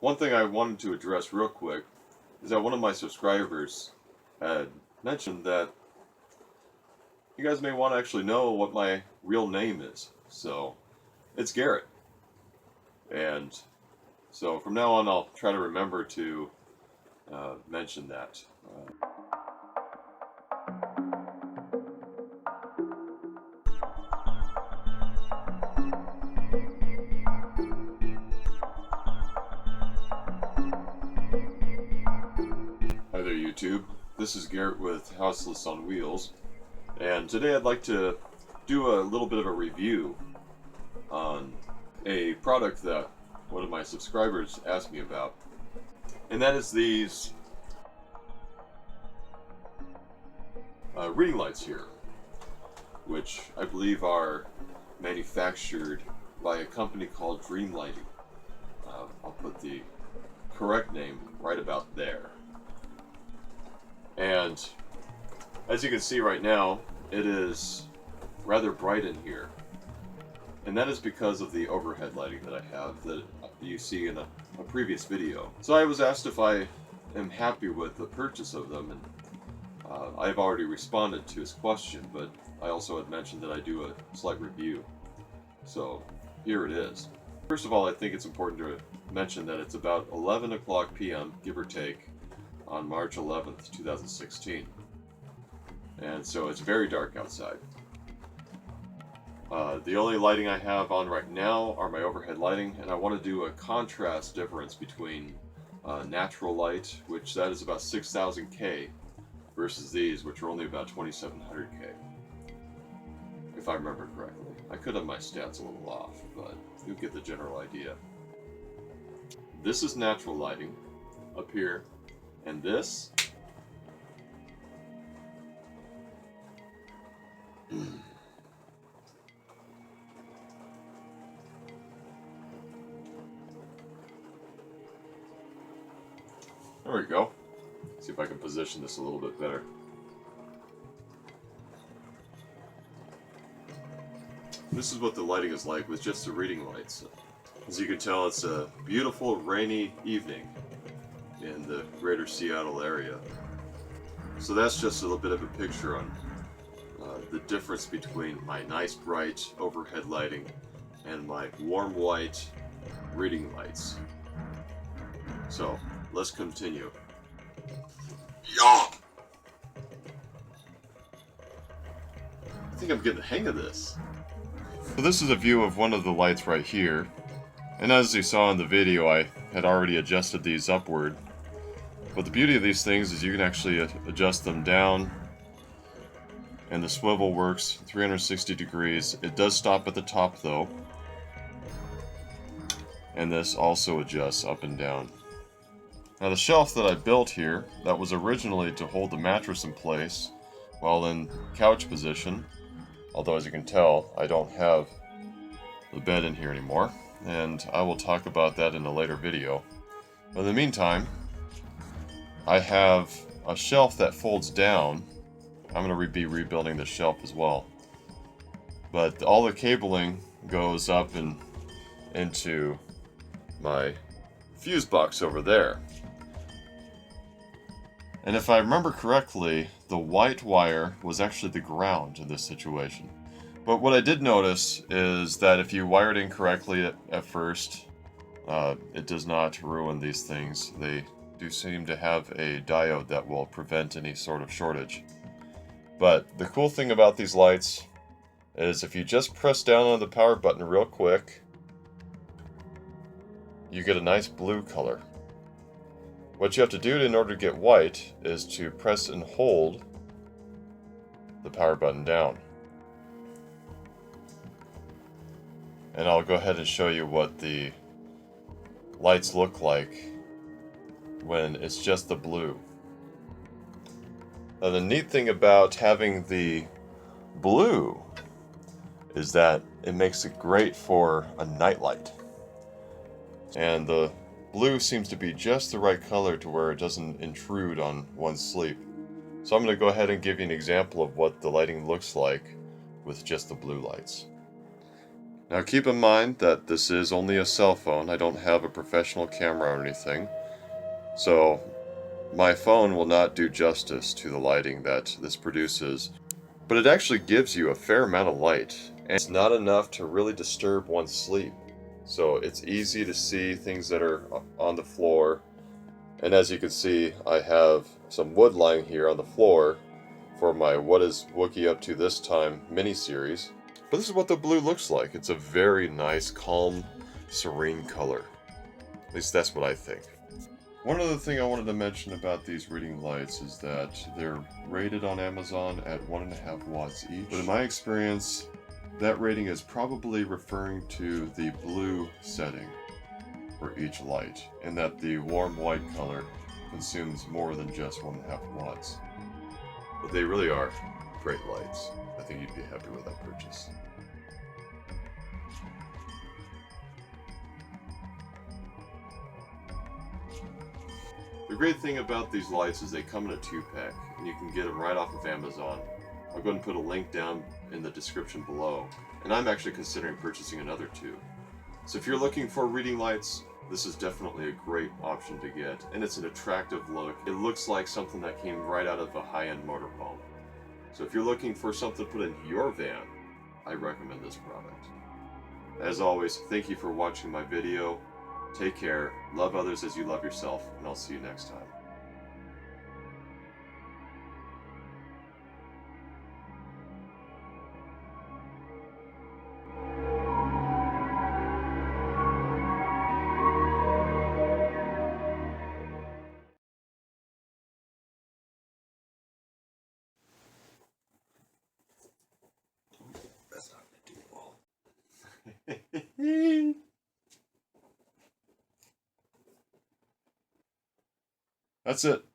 One thing I wanted to address real quick is that one of my subscribers had mentioned that you guys may want to actually know what my real name is. So, it's Garrett. And so from now on, I'll try to remember to mention that. Hi there, YouTube. This is Garrett with Houseless on Wheels. And today I'd like to do a little bit of a review on a product that one of my subscribers asked me about. And that is these reading lights here, which I believe are manufactured by a company called Dream Lighting. I'll put the correct name right about there. And as you can see right now, it is rather bright in here. And that is because of the overhead lighting that I have that you see in a previous video. So I was asked if I am happy with the purchase of them, and I've already responded to his question, but I also had mentioned that I do a slight review. So here it is. First of all, I think it's important to mention that it's about 11 o'clock p.m., give or take, on March 11th, 2016. And so it's very dark outside. The only lighting I have on right now are my overhead lighting, and I want to do a contrast difference between natural light, which that is about 6,000K, versus these, which are only about 2,700K, if I remember correctly. I could have my stats a little off, but you'll get the general idea. This is natural lighting up here, and this there we go. See if I can position this a little bit better. This is what the lighting is like with just the reading lights. As you can tell, it's a beautiful rainy evening in the greater Seattle area. So that's just a little bit of a picture on the difference between my nice bright overhead lighting and my warm white reading lights. So let's continue. Yeah! I think I'm getting the hang of this. So this is a view of one of the lights right here. And as you saw in the video, I had already adjusted these upward. But the beauty of these things is you can actually adjust them down. And the swivel works 360 degrees. It does stop at the top though. And this also adjusts up and down. Now the shelf that I built here, that was originally to hold the mattress in place while in couch position. Although as you can tell, I don't have the bed in here anymore. And I will talk about that in a later video. But in the meantime, I have a shelf that folds down. I'm going to be rebuilding the shelf as well. But all the cabling goes up and into my fuse box over there. And if I remember correctly, the white wire was actually the ground in this situation. But what I did notice is that if you wire it incorrectly at first, it does not ruin these things. They do seem to have a diode that will prevent any sort of shortage. But the cool thing about these lights is if you just press down on the power button real quick, you get a nice blue color. What you have to do in order to get white is to press and hold the power button down. And I'll go ahead and show you what the lights look like when it's just the blue. Now the neat thing about having the blue is that it makes it great for a nightlight. And the blue seems to be just the right color to where it doesn't intrude on one's sleep. So I'm going to go ahead and give you an example of what the lighting looks like with just the blue lights. Now keep in mind that this is only a cell phone. I don't have a professional camera or anything. So my phone will not do justice to the lighting that this produces. But it actually gives you a fair amount of light. And it's not enough to really disturb one's sleep. So it's easy to see things that are on the floor. And as you can see, I have some wood lying here on the floor for my What is Wookiee Up To This Time mini-series. But this is what the blue looks like. It's a very nice, calm, serene color. At least that's what I think. One other thing I wanted to mention about these reading lights is that they're rated on Amazon at 1.5 watts each. But in my experience, that rating is probably referring to the blue setting for each light, and that the warm white color consumes more than just 1.5 watts. But they really are great lights. I think you'd be happy with that purchase. The great thing about these lights is they come in a 2-pack, and you can get them right off of Amazon. I'll go ahead and put a link down in the description below, and I'm actually considering purchasing another 2. So if you're looking for reading lights, this is definitely a great option to get, and it's an attractive look. It looks like something that came right out of a high-end motorhome. So if you're looking for something to put in your van, I recommend this product. As always, thank you for watching my video. Take care, love others as you love yourself, and I'll see you next time. That's not gonna do well. That's it.